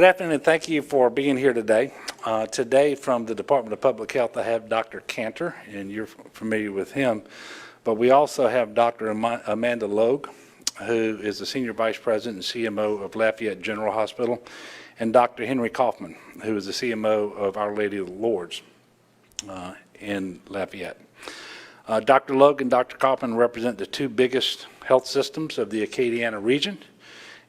Good afternoon, and thank you for being here today. Today from the Department of Public Health, I have Dr. Cantor, and you're familiar with him. But we also have Dr. Amanda Logue, who is the Senior Vice President and CMO of Lafayette General Hospital, and Dr. Henry Kaufman, who is the CMO of Our Lady of the Lourdes in Lafayette. Dr. Logue and Dr. Kaufman represent the two biggest health systems of the Acadiana region,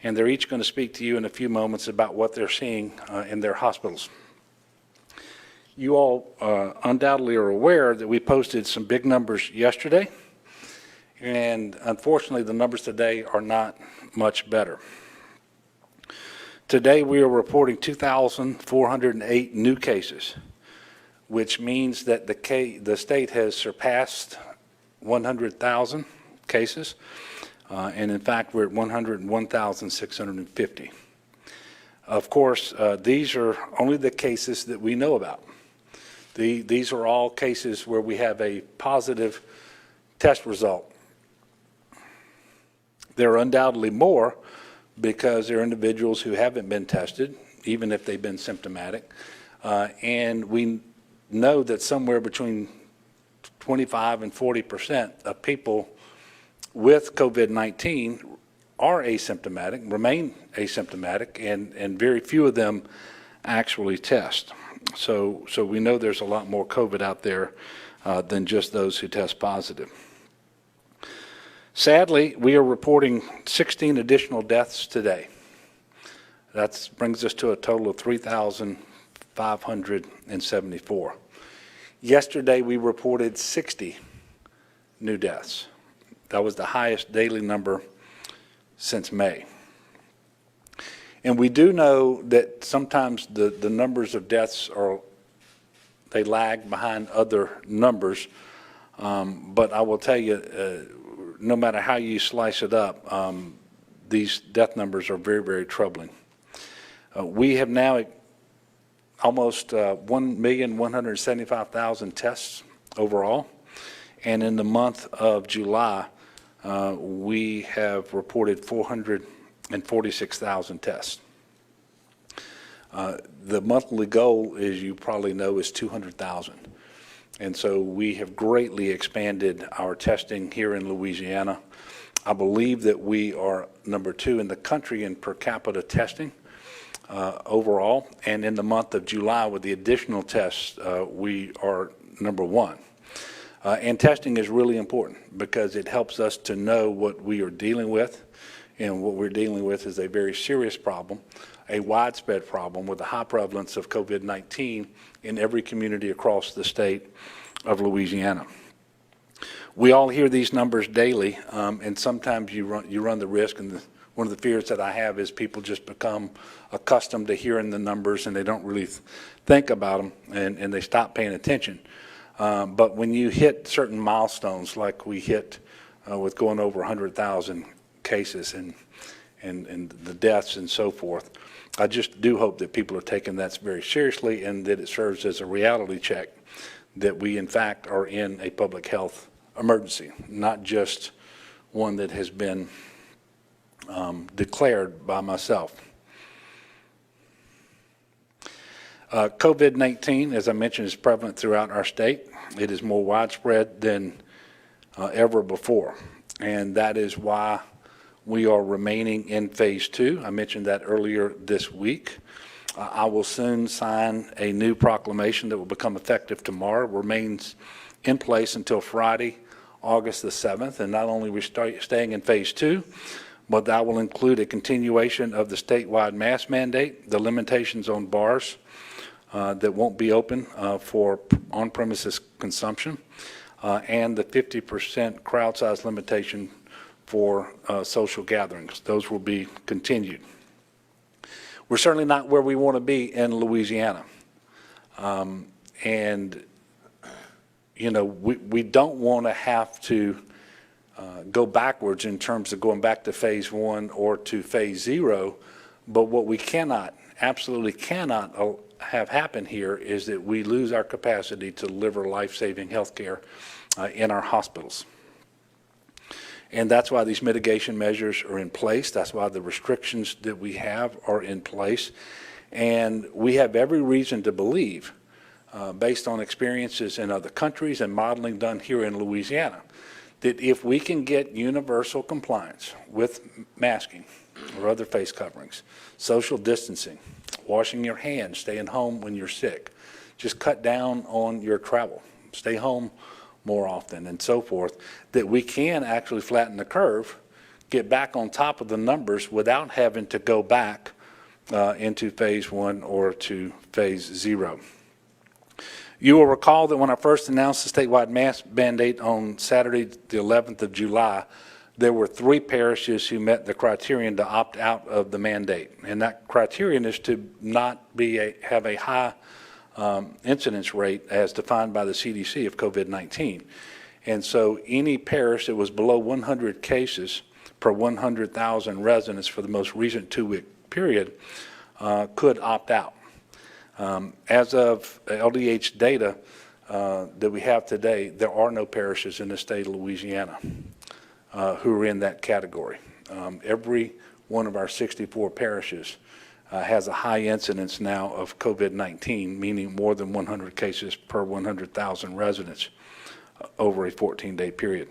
and they're each going to speak to you in a few moments about what they're seeing in their hospitals. You all undoubtedly are aware that we posted some big numbers yesterday, and unfortunately the numbers today are not much better. Today we are reporting 2,408 new cases, which means that the state has surpassed 100,000 cases. And in fact, we're at 101,650. Of course, these are only the cases that we know about. These are all cases where we have a positive test result. There are undoubtedly more because there are individuals who haven't been tested, even if they've been symptomatic. And we know that somewhere between 25 and 40% of people with COVID-19 are asymptomatic, remain asymptomatic, and very few of them actually test. So we know there's a lot more COVID out there than just those who test positive. Sadly, we are reporting 16 additional deaths today. That brings us to a total of 3,574. Yesterday, we reported 60 new deaths. That was the highest daily number since May. And we do know that sometimes the numbers of deaths they lag behind other numbers. But I will tell you, no matter how you slice it up, these death numbers are very, very troubling. We have now almost 1,175,000 tests overall. And in the month of July, we have reported 446,000 tests. The monthly goal, as you probably know, is 200,000. And so we have greatly expanded our testing here in Louisiana. I believe that we are number 2 in the country in per capita testing overall. And in the month of July, with the additional tests, we are number 1. And testing is really important because it helps us to know what we are dealing with. And what we're dealing with is a very serious problem, a widespread problem with a high prevalence of COVID-19 in every community across the state of Louisiana. We all hear these numbers daily, and sometimes you run the risk, and one of the fears that I have is people just become accustomed to hearing the numbers and they don't really think about them, and they stop paying attention. But when you hit certain milestones like we hit with going over 100,000 cases and the deaths and so forth, I just do hope that people are taking that very seriously and that it serves as a reality check that we in fact are in a public health emergency, not just one that has been declared by myself. COVID-19, as I mentioned, is prevalent throughout our state. It is more widespread than ever before, and that is why we are remaining in phase 2. I mentioned that earlier this week. I will soon sign a new proclamation that will become effective tomorrow. It remains in place until Friday, August the 7th, and not only are we staying in phase 2, but that will include a continuation of the statewide mask mandate, the limitations on bars that won't be open for on-premises consumption, and the 50% crowd size limitation for social gatherings. Those will be continued. We're certainly not where we want to be in Louisiana. And, you know, we don't want to have to go backwards in terms of going back to phase 1 or to phase 0, but what we cannot, absolutely cannot have happen here is that we lose our capacity to deliver life-saving health care in our hospitals. And that's why these mitigation measures are in place. That's why the restrictions that we have are in place. And we have every reason to believe, based on experiences in other countries and modeling done here in Louisiana, that if we can get universal compliance with masking or other face coverings, social distancing, washing your hands, staying home when you're sick, just cut down on your travel, stay home more often, and so forth, that we can actually flatten the curve, get back on top of the numbers without having to go back into phase 1 or to phase 0. You will recall that when I first announced the statewide mask mandate on Saturday, the 11th of July, there were 3 parishes who met the criterion to opt out of the mandate. And that criterion is to not have a high incidence rate as defined by the CDC of COVID-19. And so any parish that was below 100 cases per 100,000 residents for the most recent 2-week period could opt out. As of LDH data that we have today, there are no parishes in the state of Louisiana who are in that category. Every one of our 64 parishes has a high incidence now of COVID-19, meaning more than 100 cases per 100,000 residents over a 14-day period.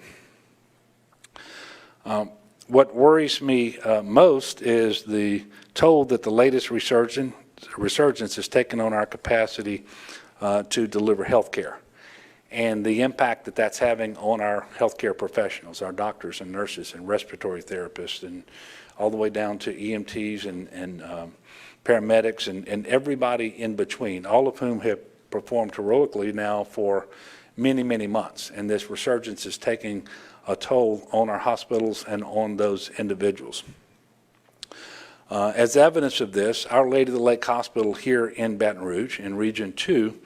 What worries me most is the toll that the latest resurgence has taken on our capacity to deliver health care, and the impact that that's having on our healthcare professionals, our doctors and nurses and respiratory therapists, and all the way down to EMTs and paramedics and everybody in between, all of whom have performed heroically now for many, many months. And this resurgence is taking a toll on our hospitals and on those individuals. As evidence of this, Our Lady of the Lake Hospital here in Baton Rouge in Region 2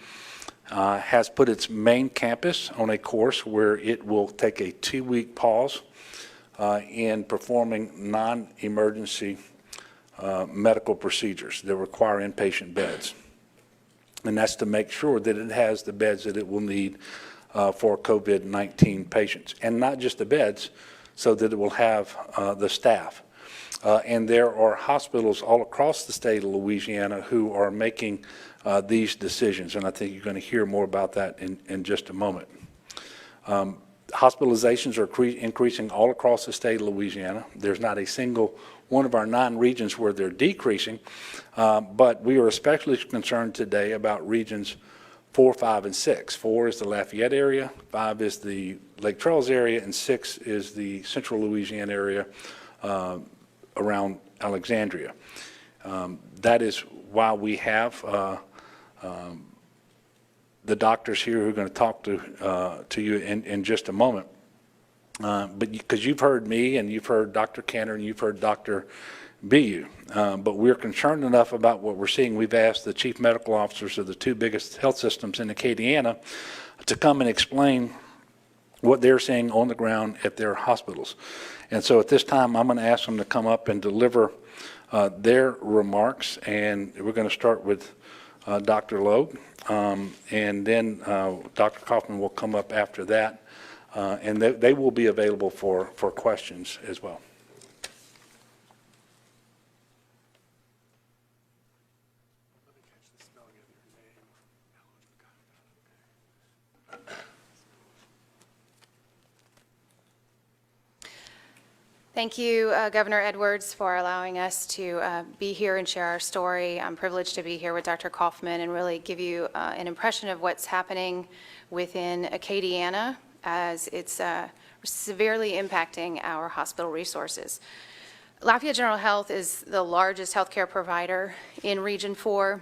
has put its main campus on a course where it will take a 2-week pause in performing non-emergency medical procedures that require inpatient beds. And that's to make sure that it has the beds that it will need for COVID-19 patients. And not just the beds, so that it will have the staff. And there are hospitals all across the state of Louisiana who are making these decisions, and I think you're going to hear more about that in just a moment. Hospitalizations are increasing all across the state of Louisiana. There's not a single one of our 9 regions where they're decreasing, but we are especially concerned today about regions 4, 5, and 6. 4 is the Lafayette area, 5 is the Lake Charles area, and 6 is the central Louisiana area around Alexandria. That is why we have the doctors here who are going to talk to you in just a moment. But because you've heard me and you've heard Dr. Cantor and you've heard Dr. BU, but we're concerned enough about what we're seeing. We've asked the chief medical officers of the 2 biggest health systems in Acadiana to come and explain what they're seeing on the ground at their hospitals. And so at this time, I'm going to ask them to come up and deliver their remarks, and we're going to start with Dr. Loeb, and then Dr. Kaufman will come up after that, and they will be available for questions as well. Thank you, Governor Edwards, for allowing us to be here and share our story. I'm privileged to be here with Dr. Kaufman and really give you an impression of what's happening within Acadiana as it's severely impacting our hospital resources. Lafayette General Health is the largest healthcare provider in Region 4.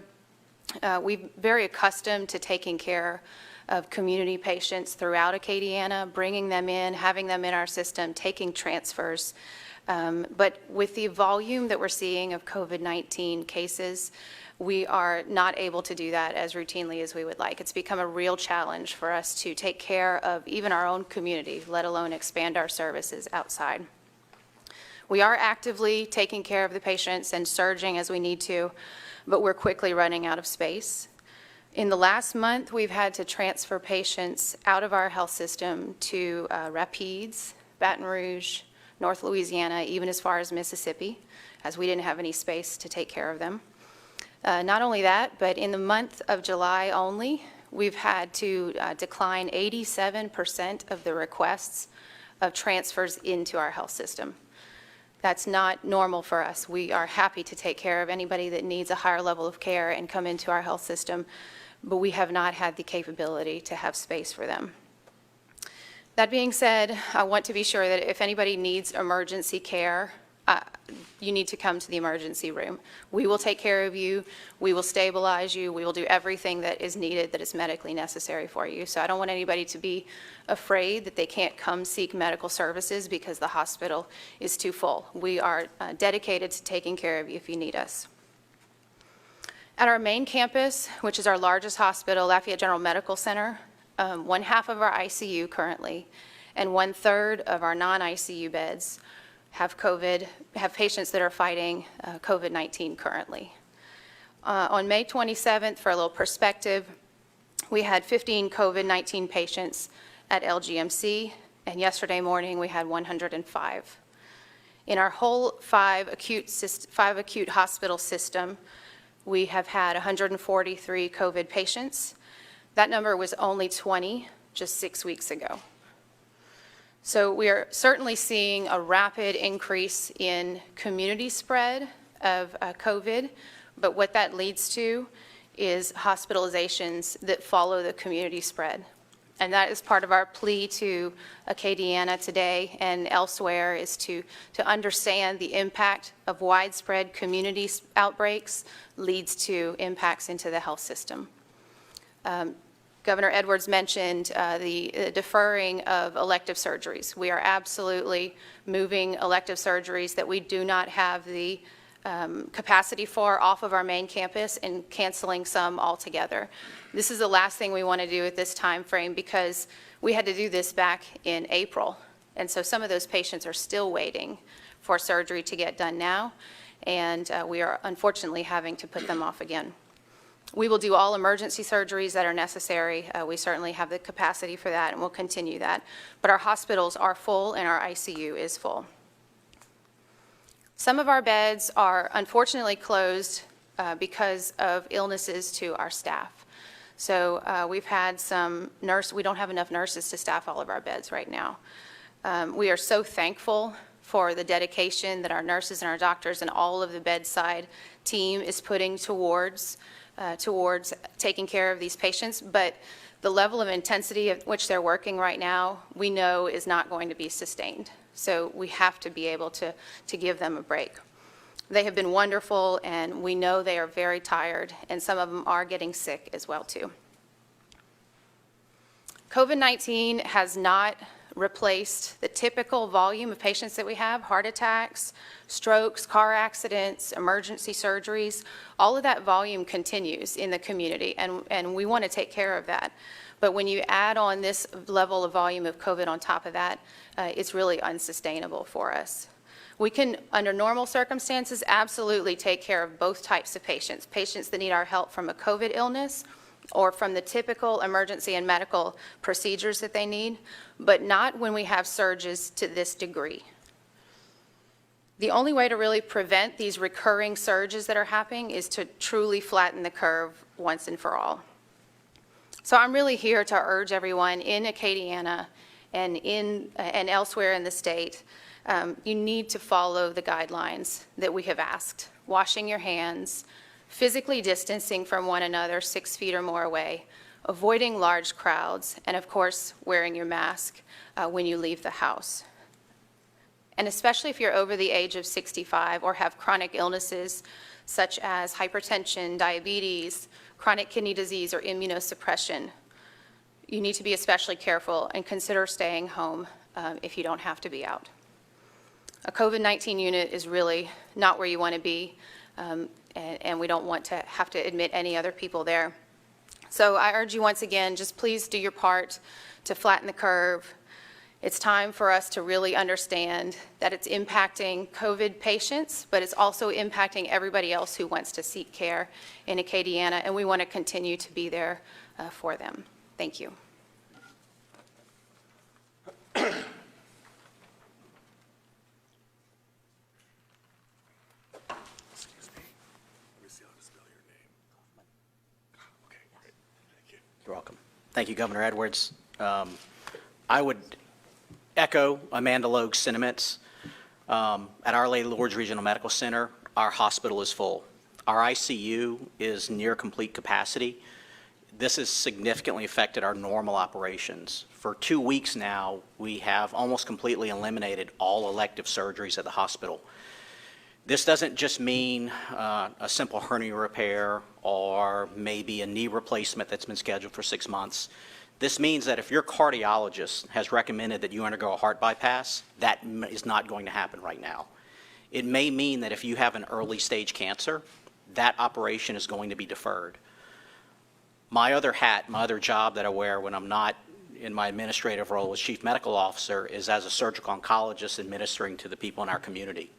We're very accustomed to taking care of community patients throughout Acadiana, bringing them in, having them in our system, taking transfers. But with the volume that we're seeing of COVID-19 cases, we are not able to do that as routinely as we would like. It's become a real challenge for us to take care of even our own community, let alone expand our services outside. We are actively taking care of the patients and surging as we need to, but we're quickly running out of space. In the last month, we've had to transfer patients out of our health system to Rapides, Baton Rouge, North Louisiana, even as far as Mississippi, as we didn't have any space to take care of them. Not only that, but in the month of July only, we've had to decline 87% of the requests of transfers into our health system. That's not normal for us. We are happy to take care of anybody that needs a higher level of care and come into our health system, but we have not had the capability to have space for them. That being said, I want to be sure that if anybody needs emergency care, you need to come to the emergency room. We will take care of you. We will stabilize you. We will do everything that is needed that is medically necessary for you. So I don't want anybody to be afraid that they can't come seek medical services because the hospital is too full. We are dedicated to taking care of you if you need us. At our main campus, which is our largest hospital, Lafayette General Medical Center, 1/2 of our ICU currently and 1/3 of our non-ICU beds have patients that are fighting COVID-19 currently. On May 27th, for a little perspective, we had 15 COVID-19 patients at LGMC, and yesterday morning we had 105. In our whole five acute hospital system, we have had 143 COVID patients. That number was only 20 just 6 weeks ago. So we are certainly seeing a rapid increase in community spread of COVID, but what that leads to is hospitalizations that follow the community spread. And that is part of our plea to Acadiana today and elsewhere, is to understand the impact of widespread community outbreaks leads to impacts into the health system. Governor Edwards mentioned the deferring of elective surgeries. We are absolutely moving elective surgeries that we do not have the capacity for off of our main campus and canceling some altogether. This is the last thing we want to do at this time frame because we had to do this back in April. And so some of those patients are still waiting for surgery to get done now, and we are unfortunately having to put them off again. We will do all emergency surgeries that are necessary. We certainly have the capacity for that, and we'll continue that. But our hospitals are full, and our ICU is full. Some of our beds are unfortunately closed because of illnesses to our staff. So we've had we don't have enough nurses to staff all of our beds right now. We are so thankful for the dedication that our nurses and our doctors and all of the bedside team is putting towards taking care of these patients, but the level of intensity at which they're working right now, we know is not going to be sustained. So we have to be able to give them a break. They have been wonderful, and we know they are very tired, and some of them are getting sick as well, too. COVID-19 has not replaced the typical volume of patients that we have: heart attacks, strokes, car accidents, emergency surgeries. All of that volume continues in the community, and we want to take care of that. But when you add on this level of volume of COVID on top of that, it's really unsustainable for us. We can, under normal circumstances, absolutely take care of both types of patients: patients that need our help from a COVID illness or from the typical emergency and medical procedures that they need, but not when we have surges to this degree. The only way to really prevent these recurring surges that are happening is to truly flatten the curve once and for all. So I'm really here to urge everyone in Acadiana and elsewhere in the state, you need to follow the guidelines that we have asked: washing your hands, physically distancing from one another 6 feet or more away, avoiding large crowds, and of course, wearing your mask when you leave the house. And especially if you're over the age of 65 or have chronic illnesses such as hypertension, diabetes, chronic kidney disease, or immunosuppression, you need to be especially careful and consider staying home if you don't have to be out. A COVID-19 unit is really not where you want to be, and we don't want to have to admit any other people there. So I urge you once again, just please do your part to flatten the curve. It's time for us to really understand that it's impacting COVID patients, but it's also impacting everybody else who wants to seek care in Acadiana, and we want to continue to be there for them. Thank you. Excuse me. Let me see how to spell your name. Thank you, Governor Edwards. I would echo Amanda Logue's sentiments. At Our Lady Lourdes Regional Medical Center, our hospital is full. Our ICU is near complete capacity. This has significantly affected our normal operations. For 2 weeks now, we have almost completely eliminated all elective surgeries at the hospital. This doesn't just mean a simple hernia repair or maybe a knee replacement that's been scheduled for 6 months. This means that if your cardiologist has recommended that you undergo a heart bypass, that is not going to happen right now. It may mean that if you have an early stage cancer, that operation is going to be deferred. My other hat, my other job that I wear when I'm not in my administrative role as Chief Medical Officer is as a surgical oncologist administering to the people in our community.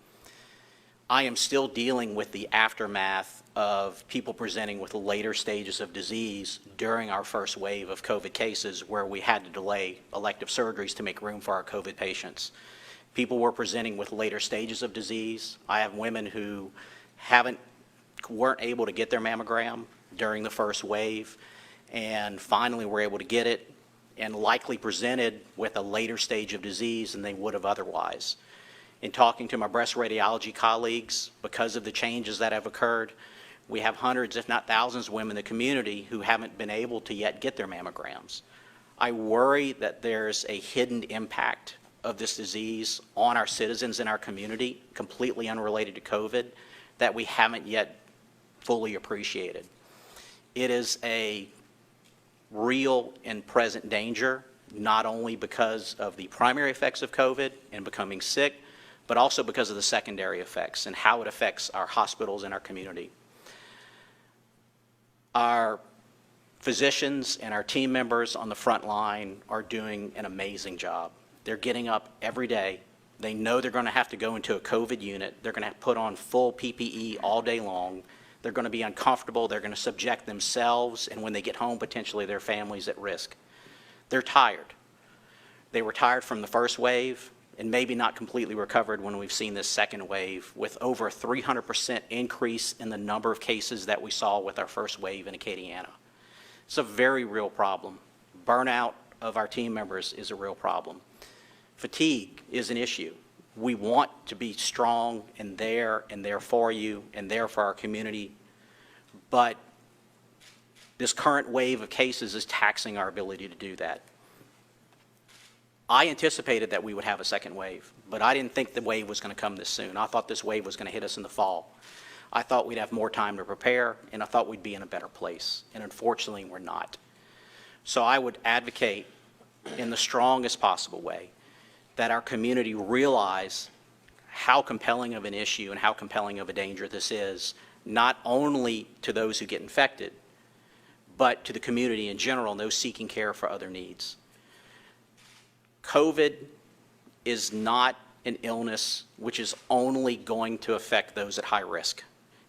I am still dealing with the aftermath of people presenting with later stages of disease during our first wave of COVID cases where we had to delay elective surgeries to make room for our COVID patients. People were presenting with later stages of disease. I have women who weren't able to get their mammogram during the first wave and finally were able to get it and likely presented with a later stage of disease than they would have otherwise. In talking to my breast radiology colleagues, because of the changes that have occurred, we have hundreds, if not thousands, of women in the community who haven't been able to yet get their mammograms. I worry that there's a hidden impact of this disease on our citizens in our community, completely unrelated to COVID, that we haven't yet fully appreciated. It is a real and present danger, not only because of the primary effects of COVID and becoming sick, but also because of the secondary effects and how it affects our hospitals and our community. Our physicians and our team members on the front line are doing an amazing job. They're getting up every day. They know they're going to have to go into a COVID unit. They're going to have to put on full PPE all day long. They're going to be uncomfortable. They're going to subject themselves and when they get home, potentially their families at risk. They're tired. They were tired from the first wave and maybe not completely recovered when we've seen this second wave with over a 300% increase in the number of cases that we saw with our first wave in Acadiana. It's a very real problem. Burnout of our team members is a real problem. Fatigue is an issue. We want to be strong and there for you and there for our community, but this current wave of cases is taxing our ability to do that. I anticipated that we would have a second wave, but I didn't think the wave was going to come this soon. I thought this wave was going to hit us in the fall. I thought we'd have more time to prepare, and I thought we'd be in a better place, and unfortunately we're not. So I would advocate in the strongest possible way that our community realize how compelling of an issue and how compelling of a danger this is, not only to those who get infected, but to the community in general and those seeking care for other needs. COVID is not an illness which is only going to affect those at high risk.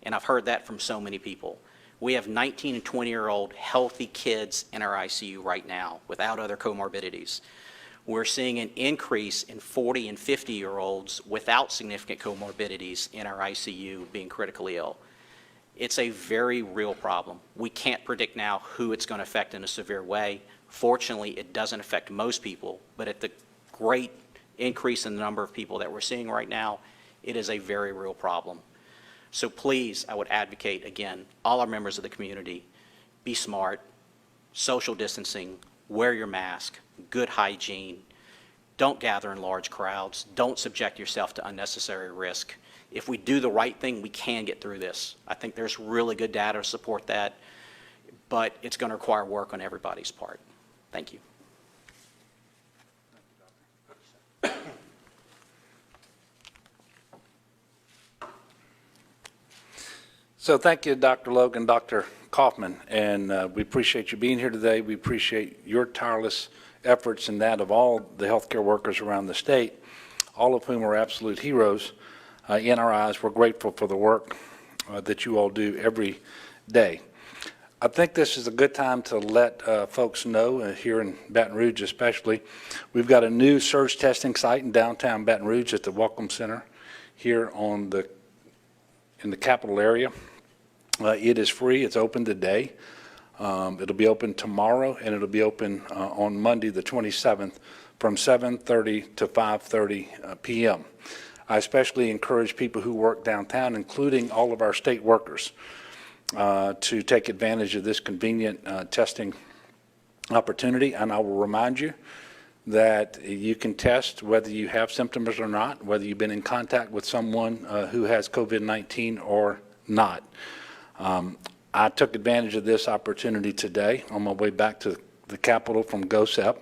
And I've heard that from so many people. We have 19 and 20-year-old healthy kids in our ICU right now without other comorbidities. We're seeing an increase in 40 and 50-year-olds without significant comorbidities in our ICU being critically ill. It's a very real problem. We can't predict now who it's going to affect in a severe way. Fortunately, it doesn't affect most people, but at the great increase in the number of people that we're seeing right now, it is a very real problem. So please, I would advocate, again, all our members of the community, be smart, social distancing, wear your mask, good hygiene, don't gather in large crowds, don't subject yourself to unnecessary risk. If we do the right thing, we can get through this. I think there's really good data to support that, but it's going to require work on everybody's part. Thank you. So thank you, Dr. Logan, Dr. Kaufman, and we appreciate you being here today. We appreciate your tireless efforts and that of all the healthcare workers around the state, all of whom are absolute heroes in our eyes. We're grateful for the work that you all do every day. I think this is a good time to let folks know, here in Baton Rouge especially, we've got a new surge testing site in downtown Baton Rouge at the Welcome Center here in the Capitol area. It is free. It's open today. It'll be open tomorrow, and it'll be open on Monday, the 27th, from 7:30 to 5:30 p.m. I especially encourage people who work downtown, including all of our state workers, to take advantage of this convenient testing opportunity. And I will remind you that you can test whether you have symptoms or not, whether you've been in contact with someone who has COVID-19 or not. I took advantage of this opportunity today on my way back to the Capitol from GOSEP.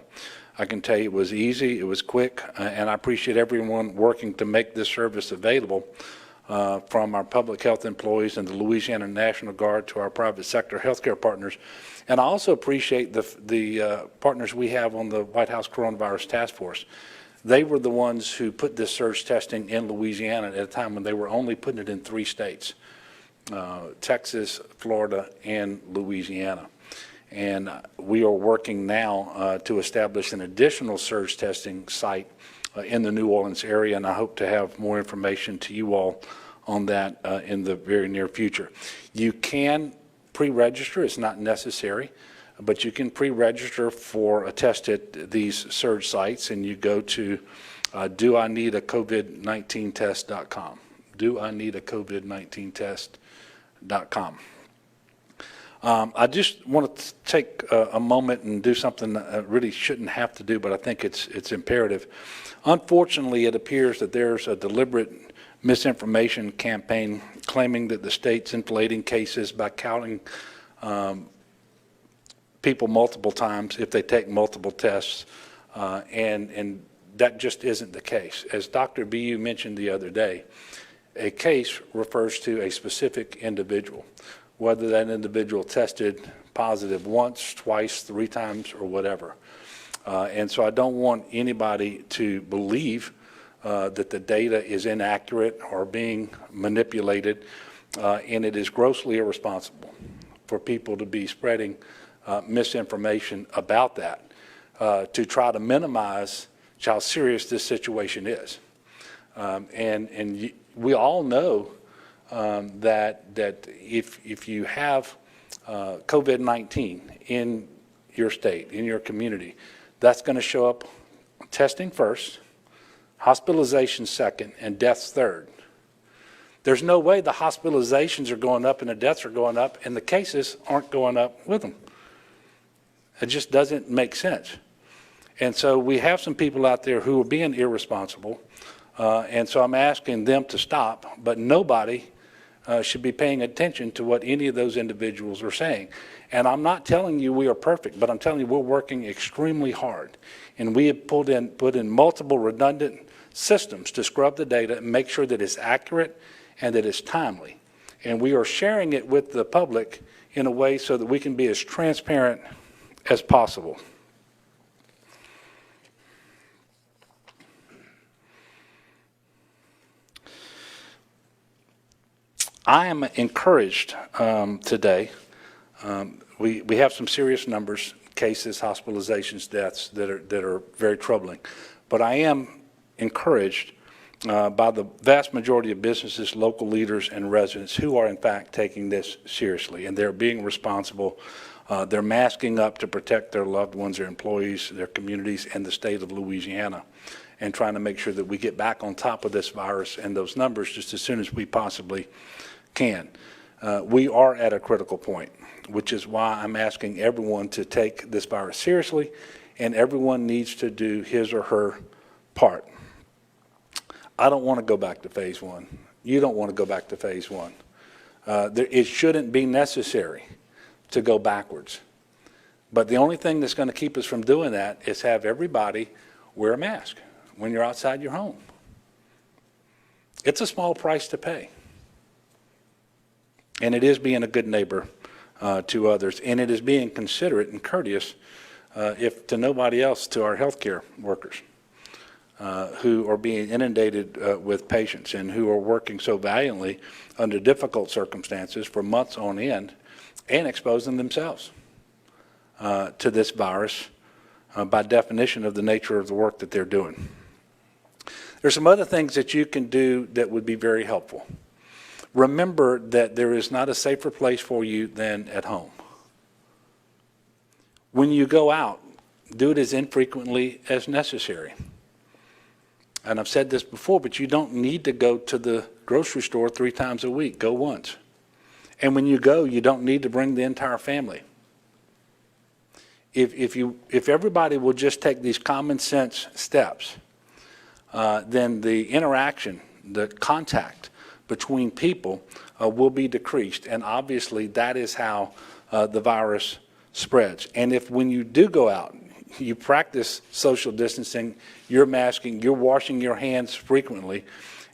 I can tell you it was easy, it was quick, and I appreciate everyone working to make this service available, from our public health employees and the Louisiana National Guard to our private sector healthcare partners. And I also appreciate the partners we have on the White House Coronavirus Task Force. They were the ones who put this surge testing in Louisiana at a time when they were only putting it in 3 states, Texas, Florida, and Louisiana. And we are working now to establish an additional surge testing site in the New Orleans area, and I hope to have more information to you all on that in the very near future. You can pre-register, it's not necessary, but you can pre-register for a test at these surge sites, and you go to doineedacovid19test.com, doineedacovid19test.com. I just want to take a moment and do something that I really shouldn't have to do, but I think it's imperative. Unfortunately, it appears that there's a deliberate misinformation campaign claiming that the state's inflating cases by counting people multiple times if they take multiple tests, and that just isn't the case. As Dr. Bu mentioned the other day, a case refers to a specific individual, whether that individual tested positive once, twice, 3 times, or whatever. And so I don't want anybody to believe that the data is inaccurate or being manipulated, and it is grossly irresponsible for people to be spreading misinformation about that to try to minimize how serious this situation is. And we all know that if you have COVID-19 in your state, in your community, that's going to show up testing first, hospitalization second, and deaths third. There's no way the hospitalizations are going up and the deaths are going up and the cases aren't going up with them. It just doesn't make sense. And so we have some people out there who are being irresponsible, and so I'm asking them to stop, but nobody should be paying attention to what any of those individuals are saying. And I'm not telling you we are perfect, but I'm telling you we're working extremely hard. And we have put in multiple redundant systems to scrub the data and make sure that it's accurate and that it's timely. And we are sharing it with the public in a way so that we can be as transparent as possible. I am encouraged today. We have some serious numbers, cases, hospitalizations, deaths that are very troubling. But I am encouraged by the vast majority of businesses, local leaders, and residents who are in fact taking this seriously, and they're being responsible. They're masking up to protect their loved ones, their employees, their communities, and the state of Louisiana, and trying to make sure that we get back on top of this virus and those numbers just as soon as we possibly can. We are at a critical point, which is why I'm asking everyone to take this virus seriously, and everyone needs to do his or her part. I don't want to go back to phase 1. You don't want to go back to phase 1. It shouldn't be necessary to go backwards. But the only thing that's going to keep us from doing that is have everybody wear a mask when you're outside your home. It's a small price to pay. And it is being a good neighbor to others, and it is being considerate and courteous, if to nobody else, to our healthcare workers who are being inundated with patients and who are working so valiantly under difficult circumstances for months on end and exposing themselves to this virus by definition of the nature of the work that they're doing. There's some other things that you can do that would be very helpful. Remember that there is not a safer place for you than at home. When you go out, do it as infrequently as necessary. And I've said this before, but you don't need to go to the grocery store 3 times a week. Go once. And when you go, you don't need to bring the entire family. If everybody will just take these common sense steps, then the interaction, the contact between people will be decreased. And obviously, that is how the virus spreads. And if when you do go out, you practice social distancing, you're masking, you're washing your hands frequently,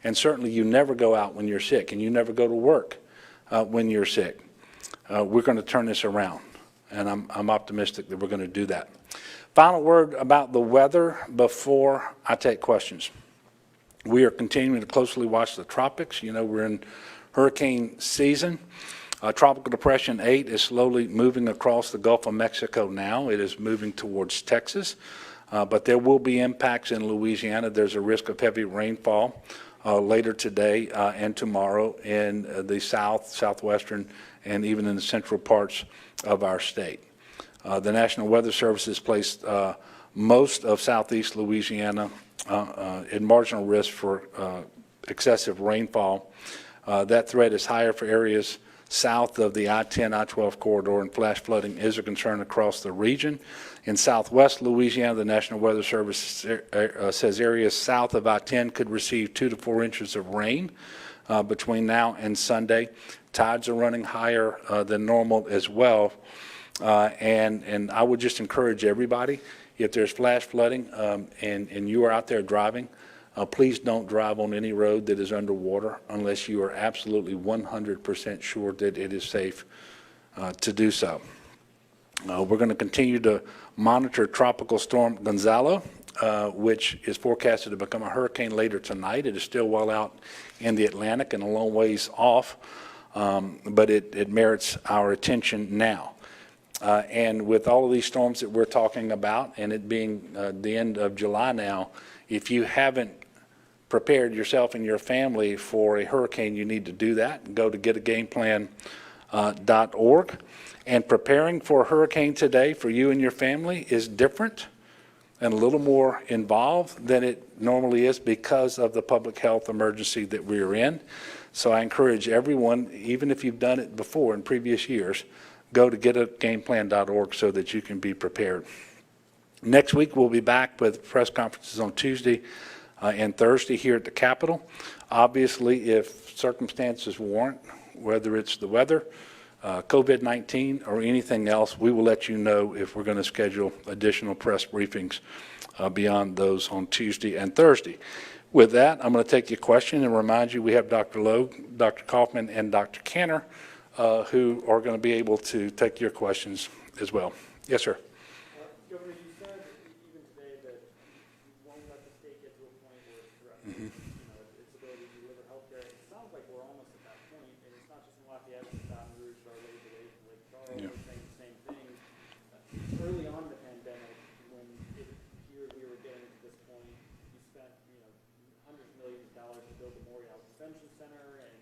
and certainly you never go out when you're sick, and you never go to work when you're sick. We're going to turn this around, and I'm optimistic that we're going to do that. Final word about the weather before I take questions. We are continuing to closely watch the tropics. You know, we're in hurricane season. Tropical Depression 8 is slowly moving across the Gulf of Mexico now. It is moving towards Texas, but there will be impacts in Louisiana. There's a risk of heavy rainfall later today and tomorrow in the southwestern, and even in the central parts of our state. The National Weather Service has placed most of southeast Louisiana in marginal risk for excessive rainfall. That threat is higher for areas south of the I-10, I-12 corridor, and flash flooding is a concern across the region. In southwest Louisiana, the National Weather Service says areas south of I-10 could receive 2 to 4 inches of rain between now and Sunday. Tides are running higher than normal as well. And I would just encourage everybody, if there's flash flooding and you are out there driving, please don't drive on any road that is underwater unless you are absolutely 100% sure that it is safe to do so. We're going to continue to monitor Tropical Storm Gonzalo, which is forecasted to become a hurricane later tonight. It is still well out in the Atlantic and a long ways off, but it merits our attention now. And with all of these storms that we're talking about, and it being the end of July now, if you haven't prepared yourself and your family for a hurricane, you need to do that. Go to getagameplan.org. And preparing for a hurricane today for you and your family is different and a little more involved than it normally is because of the public health emergency that we are in. So I encourage everyone, even if you've done it before in previous years, go to getagameplan.org so that you can be prepared. Next week, we'll be back with press conferences on Tuesday and Thursday here at the Capitol. Obviously, if circumstances warrant, whether it's the weather, COVID-19, or anything else, we will let you know if we're going to schedule additional press briefings beyond those on Tuesday and Thursday. With that, I'm going to take your question and remind you we have Dr. Logue, Dr. Kaufman, and Dr. Cantor who are going to be able to take your questions as well. Yes, sir. Governor, you said even today that you won't let the state get to a point where it's threatening its ability to deliver health care. It sounds like we're almost at that point, and it's not just in Lafayette, it's Baton Rouge, Our Lady, Lake Charles, we're saying the same thing. Early on in the pandemic, when it appeared we were getting to this point, you spent hundreds of millions of dollars to build the Memorial Convention Center and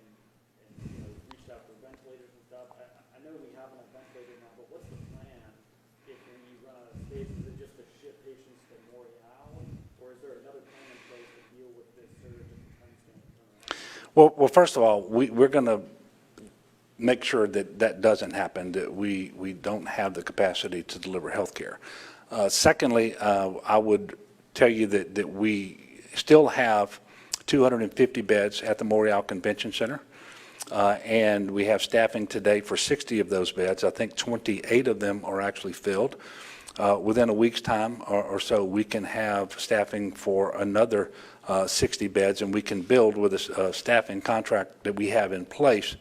reached out for ventilators and stuff. I know we have enough ventilators now, but what's the plan if we run out of space? Is it just to ship patients to Memorial, or is there another plan in place to deal with this surge if the trend's going to turn around? Well, first of all, we're going to make sure that that doesn't happen, that we don't have the capacity to deliver health care. Secondly, I would tell you that we still have 250 beds at the Memorial Convention Center. And we have staffing today for 60 of those beds. I think 28 of them are actually filled. Within a week's time or so, we can have staffing for another 60 beds, and we can build with a staffing contract that we have in place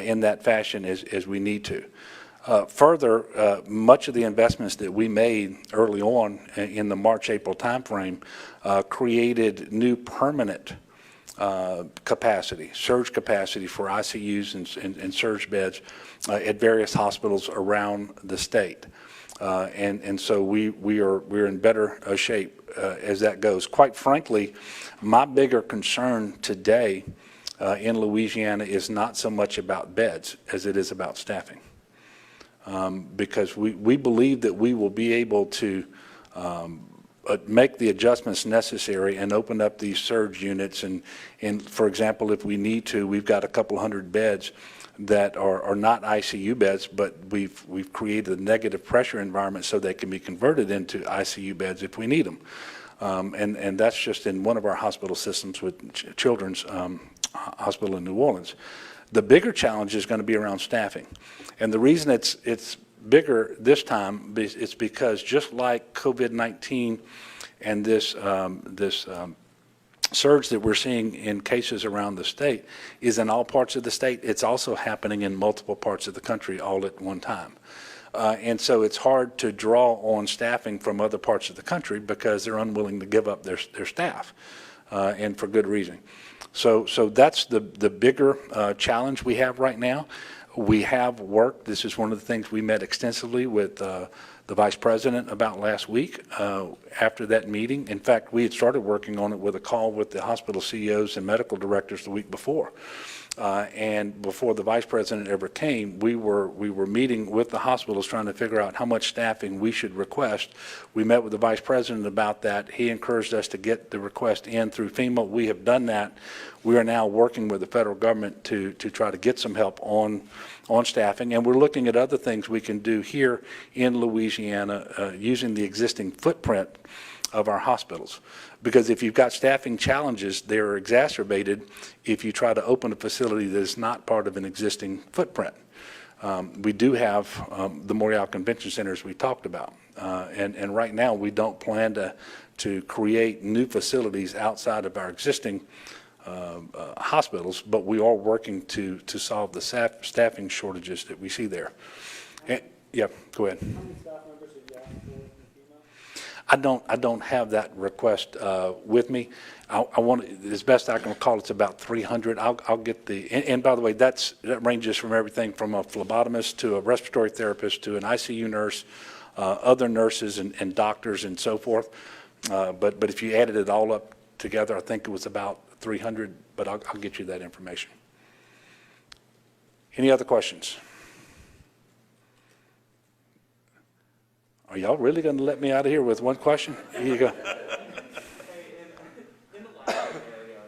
in that fashion as we need to. Further, much of the investments that we made early on in the March-April timeframe created new permanent capacity, surge capacity for ICUs and surge beds at various hospitals around the state. And so we're in better shape as that goes. Quite frankly, my bigger concern today in Louisiana is not so much about beds as it is about staffing. because we believe that we will be able to make the adjustments necessary and open up these surge units. And for example, if we need to, we've got a couple hundred beds that are not ICU beds, but we've created a negative pressure environment so they can be converted into ICU beds if we need them. And that's just in one of our hospital systems with Children's Hospital in New Orleans. The bigger challenge is going to be around staffing. And the reason it's bigger this time is because just like COVID-19 and this surge that we're seeing in cases around the state is in all parts of the state, it's also happening in multiple parts of the country all at one time. And so it's hard to draw on staffing from other parts of the country because they're unwilling to give up their staff, and for good reason. So that's the bigger challenge we have right now. We have worked, this is one of the things we met extensively with the Vice President about last week after that meeting. In fact, we had started working on it with a call with the hospital CEOs and medical directors the week before. And before the Vice President ever came, we were meeting with the hospitals trying to figure out how much staffing we should request. We met with the Vice President about that. He encouraged us to get the request in through FEMA. We have done that. We are now working with the federal government to try to get some help on staffing, and we're looking at other things we can do here in Louisiana using the existing footprint of our hospitals. Because if you've got staffing challenges, they're exacerbated if you try to open a facility that is not part of an existing footprint. We do have the Morial Convention Centers we talked about, and right now we don't plan to create new facilities outside of our existing hospitals, but we are working to solve the staffing shortages that we see there. And, yeah, go ahead. How many staff members have you asked for in FEMA? I don't have that request with me. I want, as best I can recall, it's about 300. I'll get the, and by the way, that ranges from everything from a phlebotomist to a respiratory therapist to an ICU nurse, other nurses and doctors and so forth. But if you added it all up together, I think it was about 300, but I'll get you that information. Any other questions? Are y'all really going to let me out of here with one question? Here you go. Hey, in the last scenario,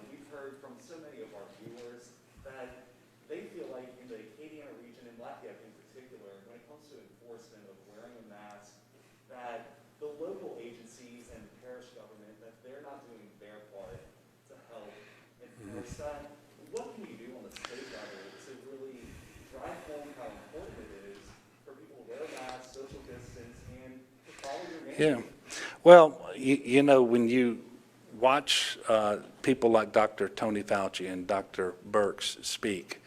we've heard from so many of our viewers that they feel like in the Acadiana region, and Lafayette in particular, when it comes to enforcement of wearing a mask, that the local agencies and the parish government, that they're not doing their part to help enforce that. What can you do on the state level to really drive home how important it is for people to wear masks, social distance, and to follow your Yeah. mandate? Well, you know, when you watch people like Dr. Tony Fauci and Dr. Birx speak,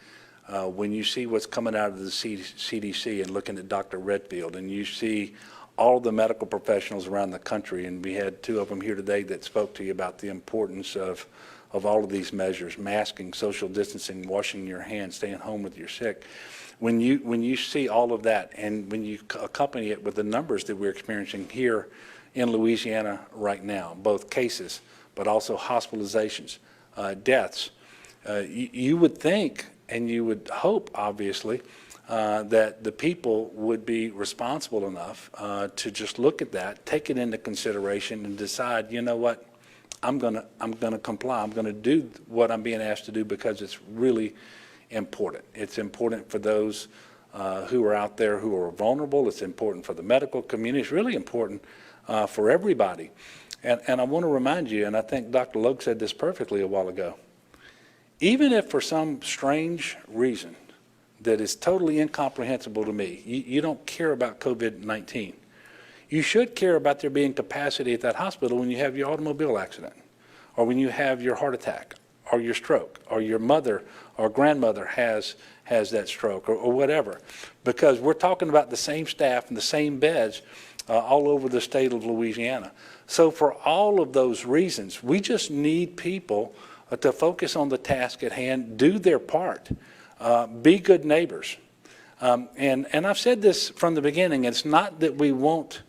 when you see what's coming out of the CDC and looking at Dr. Redfield, and you see all the medical professionals around the country, and we had two of them here today that spoke to you about the importance of all of these measures: masking, social distancing, washing your hands, staying home with your sick. When you see all of that, and when you accompany it with the numbers that we're experiencing here in Louisiana right now, both cases, but also hospitalizations, deaths, you would think and you would hope, obviously, that the people would be responsible enough to just look at that, take it into consideration, and decide, you know what, I'm gonna comply. I'm gonna do what I'm being asked to do because it's really important. It's important for those who are out there who are vulnerable. It's important for the medical community. It's really important for everybody. And I want to remind you, and I think Dr. Logue said this perfectly a while ago, even if for some strange reason that is totally incomprehensible to me, you don't care about COVID-19, you should care about there being capacity at that hospital when you have your automobile accident, or when you have your heart attack, or your stroke, or your mother or grandmother has that stroke, or whatever. Because we're talking about the same staff and the same beds all over the state of Louisiana. So for all of those reasons, we just need people to focus on the task at hand, do their part, be good neighbors. And I've said this from the beginning, it's not that we won't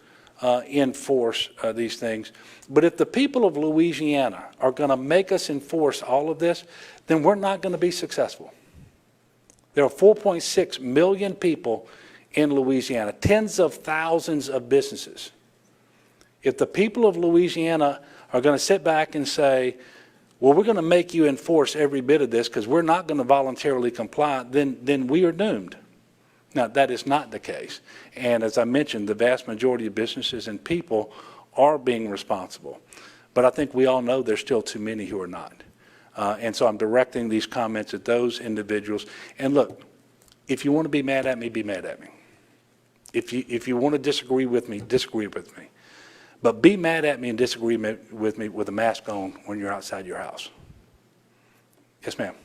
enforce these things, but if the people of Louisiana are going to make us enforce all of this, then we're not going to be successful. There are 4.6 million people in Louisiana, tens of thousands of businesses. If the people of Louisiana are going to sit back and say, well, we're going to make you enforce every bit of this because we're not going to voluntarily comply, then we are doomed. Now, that is not the case. And as I mentioned, the vast majority of businesses and people are being responsible. But I think we all know there's still too many who are not. And so I'm directing these comments at those individuals. And look, if you want to be mad at me, be mad at me. If you want to disagree with me, disagree with me. But be mad at me and disagree with me with a mask on when you're outside your house. Yes, ma'am.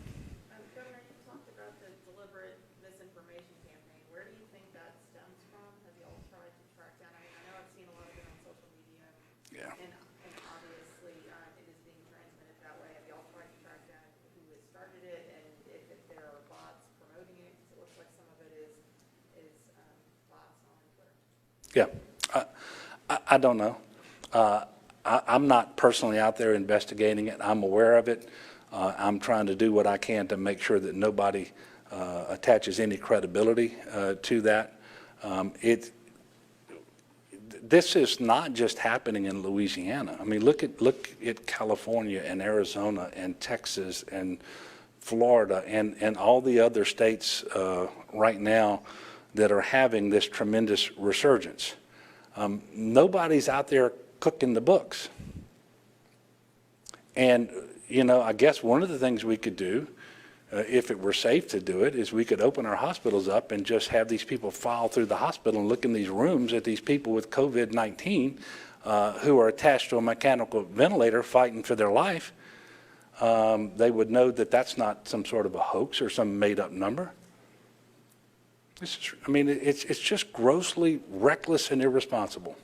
Governor, you talked about the deliberate misinformation campaign. Where do you think that stems from? Have you all tried to track down? I mean, I know I've seen a lot of it on social media. Yeah. And obviously, it is being transmitted that way. Have you all tried to track down who has started it and if there are bots promoting it? Because it looks like some of it is bots on Twitter. Yeah. I don't know. I'm not personally out there investigating it. I'm aware of it. I'm trying to do what I can to make sure that nobody attaches any credibility to that. This is not just happening in Louisiana. I mean, look at California and Arizona and Texas and Florida and all the other states right now that are having this tremendous resurgence. Nobody's out there cooking the books. And, you know, I guess one of the things we could do, if it were safe to do it, is we could open our hospitals up and just have these people file through the hospital and look in these rooms at these people with COVID-19 who are attached to a mechanical ventilator fighting for their life. They would know that that's not some sort of a hoax or some made-up number. It's just grossly reckless and irresponsible.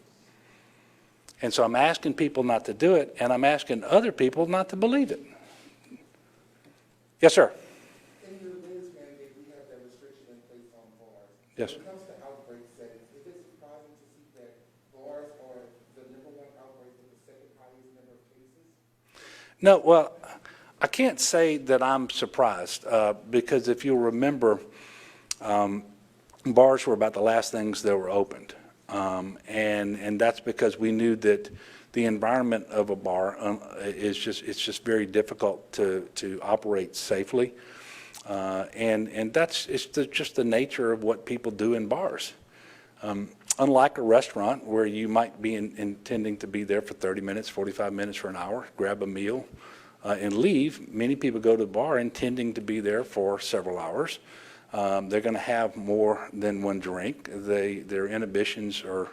And so I'm asking people not to do it, and I'm asking other people not to believe it. Yes, sir. In your latest mandate, we have that restriction in place on bars. Yes. When it comes to outbreak settings, is it surprising to see that bars are the #1 outbreak with the second highest number of cases? No, well, I can't say that I'm surprised because if you'll remember, bars were about the last things that were opened. And that's because we knew that the environment of a bar it's just very difficult to operate safely. And just the nature of what people do in bars. Unlike a restaurant where you might be intending to be there for 30 minutes, 45 minutes, for an hour, grab a meal, and leave, many people go to the bar intending to be there for several hours. They're going to have more than one drink. Their inhibitions are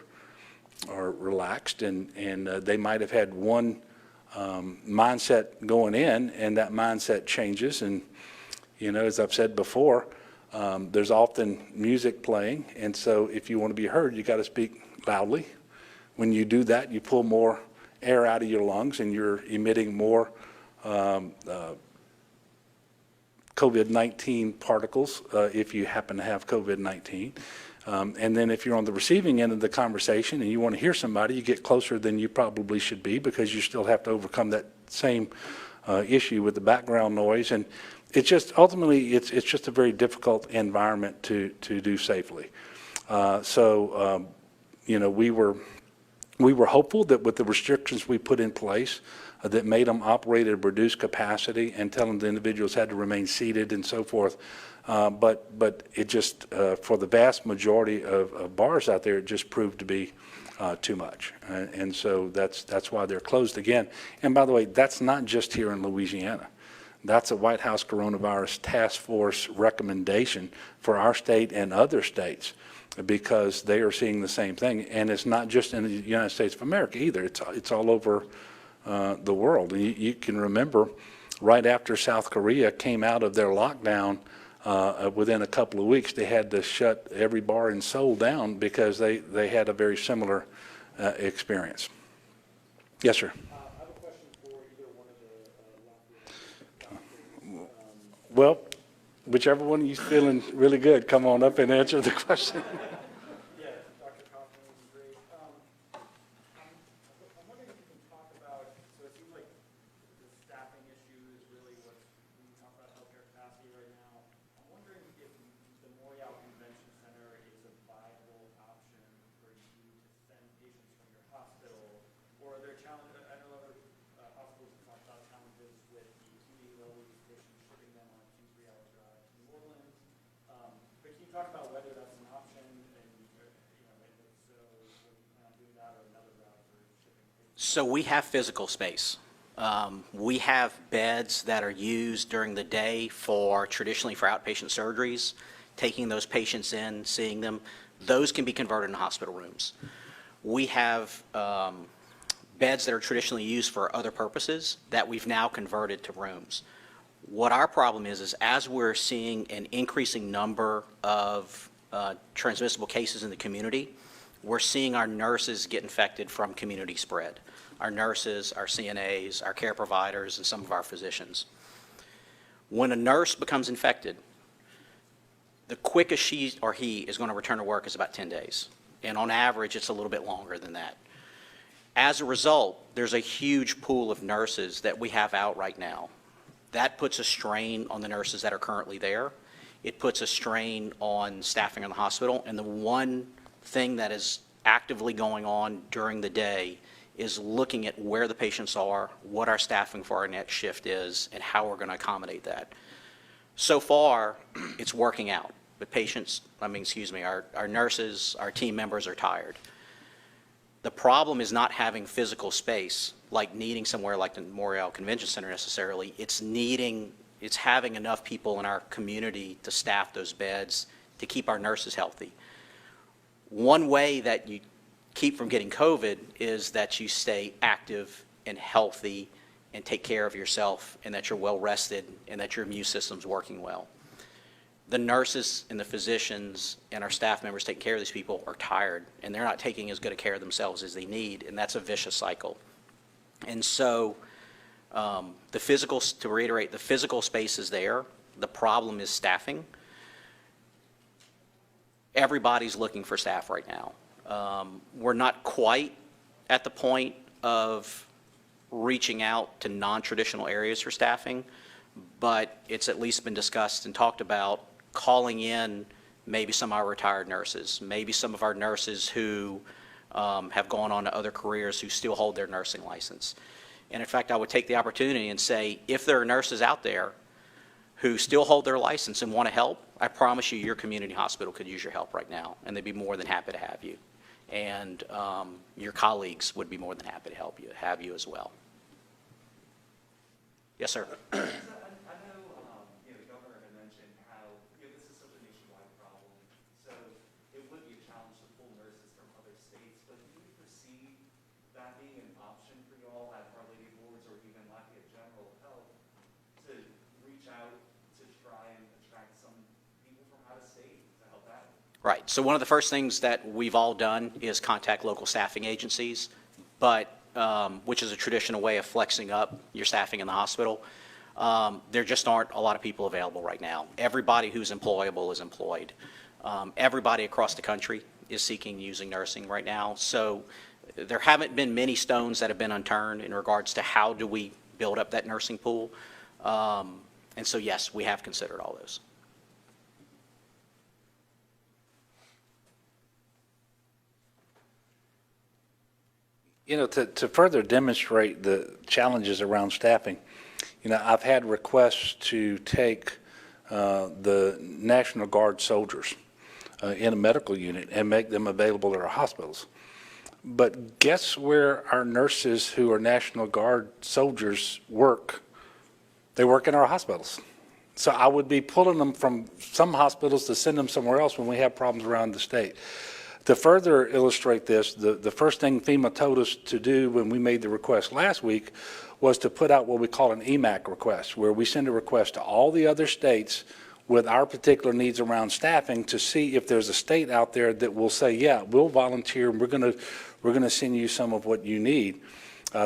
relaxed, and they might have had one mindset going in, and that mindset changes. And, you know, as I've said before, there's often music playing, and so if you want to be heard, you got to speak loudly. When you do that, you pull more air out of your lungs, and you're emitting more COVID-19 particles if you happen to have COVID-19. And then if you're on the receiving end of the conversation and you want to hear somebody, you get closer than you probably should be because you still have to overcome that same issue with the background noise. And it's just, ultimately, it's just a very difficult environment to do safely. You know, we were hopeful that with the restrictions we put in place that made them operate at reduced capacity and telling the individuals had to remain seated and so forth. But it just, for the vast majority of bars out there, it just proved to be too much. And so that's why they're closed again. And by the way, that's not just here in Louisiana. That's a White House Coronavirus Task Force recommendation for our state and other states because they are seeing the same thing. And it's not just in the United States of America either. It's all over the world. You can remember right after South Korea came out of their lockdown, within a couple of weeks, they had to shut every bar in Seoul down because they had a very similar experience. Yes, sir. I have a question for either one of the Lafayette. Well, whichever one of you feeling really good, come on up and answer the question. Yeah, Dr. Kaufman would be great. I'm wondering if you can talk about, so it seems like the staffing issue is really what, when you talk about healthcare capacity right now, I'm wondering if the Memorial Convention Center is a viable So we have physical space. We have beds that are used during the day traditionally for outpatient surgeries, taking those patients in, seeing them. Those can be converted into hospital rooms. We have beds that are traditionally used for other purposes that we've now converted to rooms. What our problem is as we're seeing an increasing number of transmissible cases in the community, we're seeing our nurses get infected from community spread. Our nurses, our CNAs, our care providers, and some of our physicians. When a nurse becomes infected, the quickest she or he is going to return to work is about 10 days. And on average, it's a little bit longer than that. As a result, there's a huge pool of nurses that we have out right now. That puts a strain on the nurses that are currently there. It puts a strain on staffing in the hospital. And the one thing that is actively going on during the day is looking at where the patients are, what our staffing for our next shift is, and how we're going to accommodate that. So far, it's working out. The patients, our nurses, our team members are tired. The problem is not having physical space, like needing somewhere like the Memorial Convention Center necessarily. It's having enough people in our community to staff those beds to keep our nurses healthy. One way that you keep from getting COVID is that you stay active and healthy and take care of yourself, and that you're well rested and that your immune system's working well. The nurses and the physicians and our staff members taking care of these people are tired, and they're not taking as good a care of themselves as they need, and that's a vicious cycle. And so to reiterate, the physical space is there. The problem is staffing. Everybody's looking for staff right now. We're not quite at the point of reaching out to non-traditional areas for staffing, but it's at least been discussed and talked about calling in maybe some of our retired nurses, maybe some of our nurses who have gone on to other careers who still hold their nursing license. And in fact, I would take the opportunity and say, if there are nurses out there who still hold their license and want to help, I promise you your community hospital could use your help right now, and they'd be more than happy to have you. And your colleagues would be more than happy to have you as well. Yes, sir. I know, the governor had mentioned how, this is such a nationwide problem, so it would be a challenge to pull nurses from other states, but do you foresee that being an option for you all at Our Lady of Lourdes or even Lafayette General Health to reach out to try and attract some people from out of state to help out? Right. So one of the first things that we've all done is contact local staffing agencies, which is a traditional way of flexing up your staffing in the hospital. There just aren't a lot of people available right now. Everybody who's employable is employed. Everybody across the country is seeking using nursing right now. So there haven't been many stones that have been unturned in regards to how do we build up that nursing pool. And so, yes, we have considered all those. To further demonstrate the challenges around staffing, I've had requests to take the National Guard soldiers in a medical unit and make them available at our hospitals. But guess where our nurses who are National Guard soldiers work? They work in our hospitals. So I would be pulling them from some hospitals to send them somewhere else when we have problems around the state. To further illustrate this, the first thing FEMA told us to do when we made the request last week was to put out what we call an EMAC request, where we send a request to all the other states with our particular needs around staffing to see if there's a state out there that will say, yeah, we'll volunteer and we're going to send you some of what you need.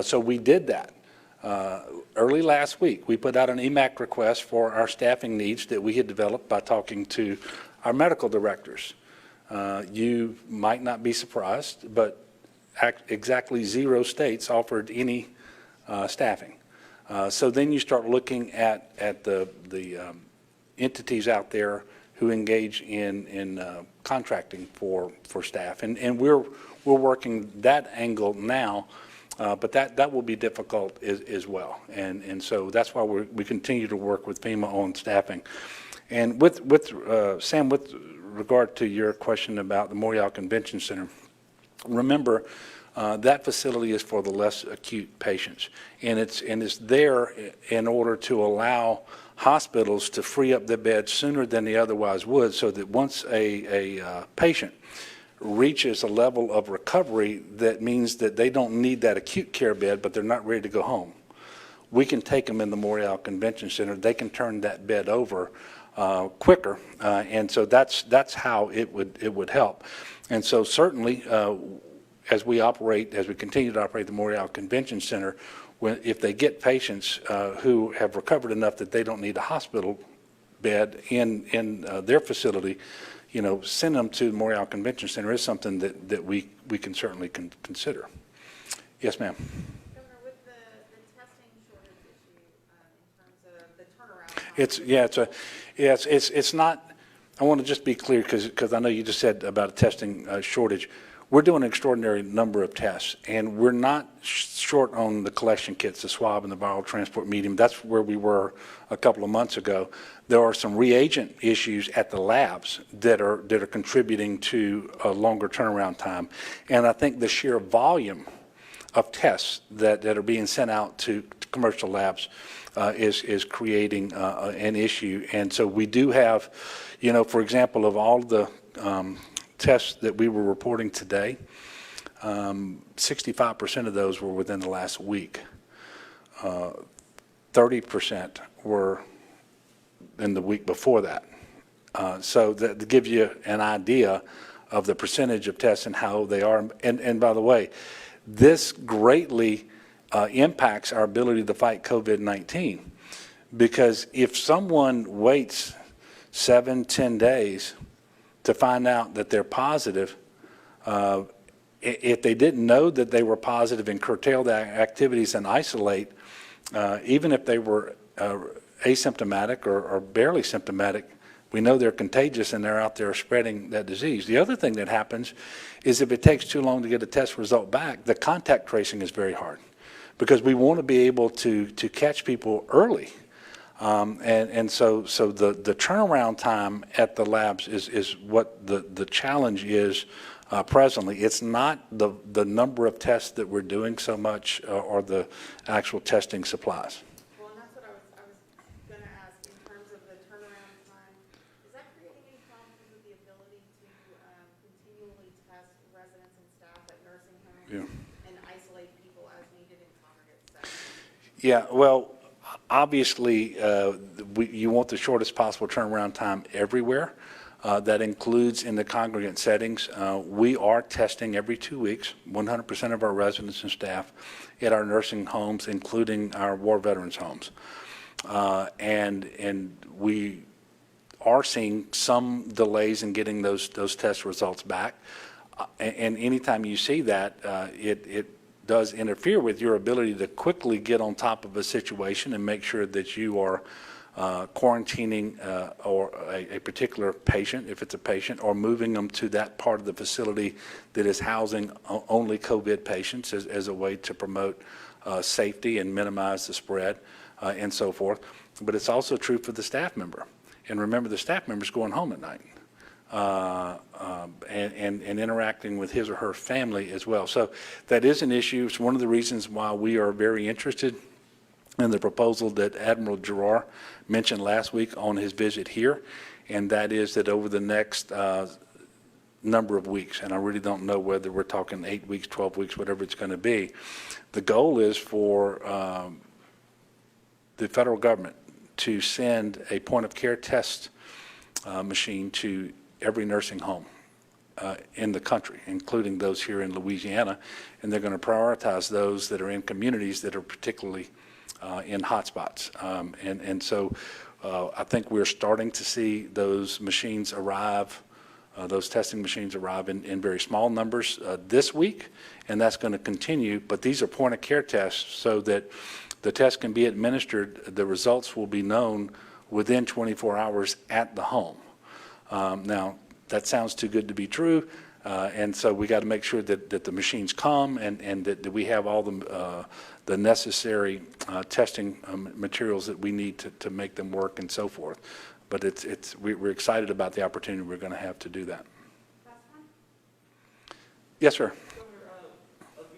So we did that. Early last week, we put out an EMAC request for our staffing needs that we had developed by talking to our medical directors. You might not be surprised, but exactly 0 states offered any staffing. So then you start looking at the entities out there who engage in contracting for staff, and we're working that angle now, but that will be difficult as well, and so that's why we continue to work with FEMA on staffing. And with Sam, with regard to your question about the Memorial Convention Center, remember That facility is for the less acute patients, and it's there in order to allow hospitals to free up their beds sooner than they otherwise would, so that once a patient reaches a level of recovery that means that they don't need that acute care bed, but they're not ready to go home, we can take them in the Morial Convention Center. They can turn that bed over quicker, and so that's how it would help. And so certainly, as we continue to operate the Morial Convention Center, if they get patients who have recovered enough that they don't need a hospital bed in their facility, send them to the Morial Convention Center is something that we can certainly consider. Yes, ma'am. Governor, with the testing shortage issue, in terms of the turnaround time. It's not, I want to just be clear, because I know you just said about a testing shortage. We're doing an extraordinary number of tests, and we're not short on the collection kits, the swab and the viral transport medium. That's where we were a couple of months ago. There are some reagent issues at the labs that are contributing to a longer turnaround time. And I think the sheer volume of tests that are being sent out to commercial labs is creating an issue. And so we do have, for example, of all the tests that we were reporting today, 65% of those were within the last week. 30% were in the week before that. So that gives you an idea of the percentage of tests and how they are. And by the way, this greatly impacts our ability to fight COVID-19, because if someone waits 7-10 days to find out that they're positive, if they didn't know that they were positive and curtail their activities and isolate, even if they were asymptomatic or barely symptomatic, we know they're contagious and they're out there spreading that disease. The other thing that happens is if it takes too long to get a test result back, the contact tracing is very hard, because we want to be able to catch people early. And so the turnaround time at the labs is what the challenge is presently. It's not the number of tests that we're doing so much or the actual testing supplies. Well, and that's what I was going to ask, in terms of the turnaround time. Is that creating any problems with the ability to continually test residents and staff at nursing homes and isolate people as needed in congregate settings? Yeah, well, obviously, you want the shortest possible turnaround time everywhere. That includes in the congregate settings. We are testing every 2 weeks, 100% of our residents and staff at our nursing homes, including our war veterans homes. And we are seeing some delays in getting those test results back. And anytime you see that, it does interfere with your ability to quickly get on top of a situation and make sure that you are quarantining or a particular patient, if it's a patient, or moving them to that part of the facility that is housing only COVID patients as a way to promote safety and minimize the spread and so forth. But it's also true for the staff member. And remember, the staff member's going home at night. And interacting with his or her family as well. So that is an issue. It's one of the reasons why we are very interested in the proposal that Admiral Giroir mentioned last week on his visit here, and that is that over the next number of weeks, and I really don't know whether we're talking 8 weeks, 12 weeks, whatever it's going to be, the goal is for the federal government to send a point-of-care test machine to every nursing home in the country, including those here in Louisiana, and they're going to prioritize those that are in communities that are particularly in hotspots. And so I think we're starting to see those machines arrive, those testing machines arrive in very small numbers this week, and that's going to continue. But these are point-of-care tests so that the test can be administered, the results will be known within 24 hours at the home. Now, that sounds too good to be true, and so we got to make sure that the machines come and that we have all the necessary testing materials that we need to make them work and so forth. But we're excited about the opportunity we're going to have to do that. Yes, sir. Governor,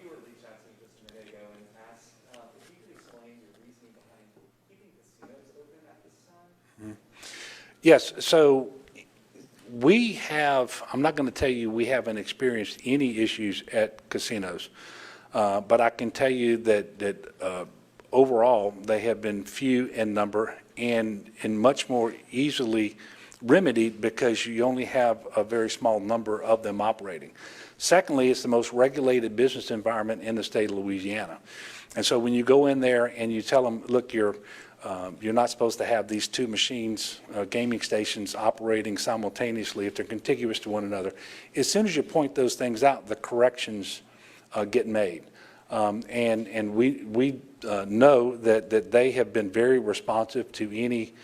Yes, so we have, I'm not going to tell you we haven't experienced any issues at casinos, but I can tell you that overall, they have been few in number and much more easily remedied because you only have a very small number of them operating. Secondly, it's the most regulated business environment in the state of Louisiana. And so when you go in there and you tell them, look, you're not supposed to have these two machines, gaming stations operating simultaneously if they're contiguous to one another, as soon as you point those things out, the corrections get made. And we know that they have been very responsive to any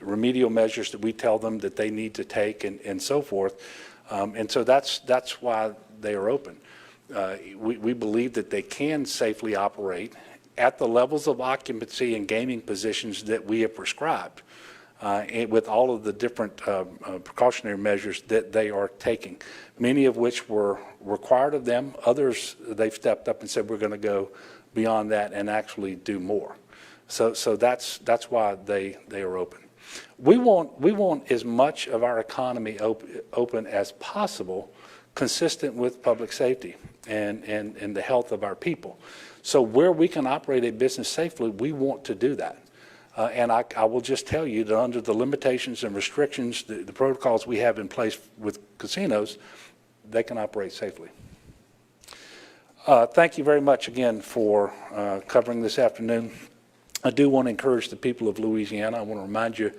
remedial measures that we tell them that they need to take and so forth. And so that's why they are open. We believe that they can safely operate at the levels of occupancy and gaming positions that we have prescribed, and with all of the different precautionary measures that they are taking, many of which were required of them. Others, they've stepped up and said, we're going to go beyond that and actually do more. So that's why they are open. We want as much of our economy open as possible, consistent with public safety and the health of our people. So where we can operate a business safely, we want to do that. And I will just tell you that under the limitations and restrictions, the protocols we have in place with casinos, they can operate safely. Thank you very much again for covering this afternoon. I do want to encourage the people of Louisiana. I want to remind you,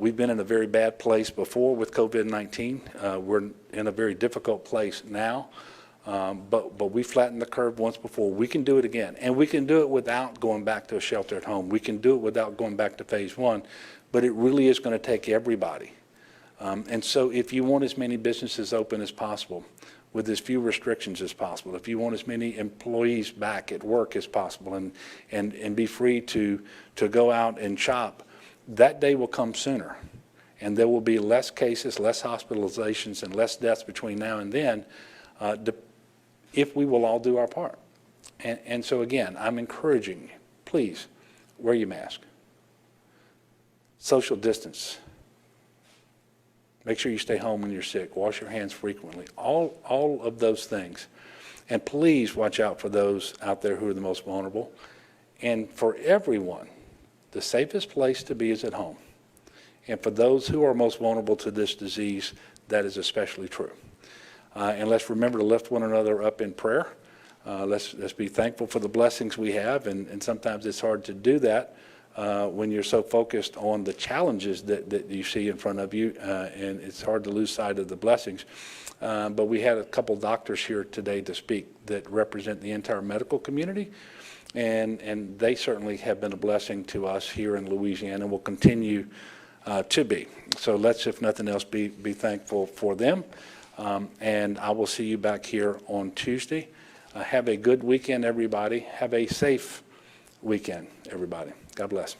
we've been in a very bad place before with COVID-19. We're in a very difficult place now. But we flattened the curve once before. We can do it again. And we can do it without going back to a shelter at home. We can do it without going back to phase one. But it really is going to take everybody. And so if you want as many businesses open as possible, with as few restrictions as possible, if you want as many employees back at work as possible and be free to go out and shop, that day will come sooner. And there will be less cases, less hospitalizations, and less deaths between now and then, if we will all do our part. And so again, I'm encouraging you, please wear your mask. Social distance. Make sure you stay home when you're sick. Wash your hands frequently. All of those things. And please watch out for those out there who are the most vulnerable. And for everyone, the safest place to be is at home. And for those who are most vulnerable to this disease, that is especially true. And let's remember to lift one another up in prayer. Let's be thankful for the blessings we have, and sometimes it's hard to do that when you're so focused on the challenges that you see in front of you, and it's hard to lose sight of the blessings. But we had a couple doctors here today to speak that represent the entire medical community, and they certainly have been a blessing to us here in Louisiana and will continue to be. So let's, if nothing else, be thankful for them. And I will see you back here on Tuesday. Have a good weekend, everybody. Have a safe weekend, everybody. God bless.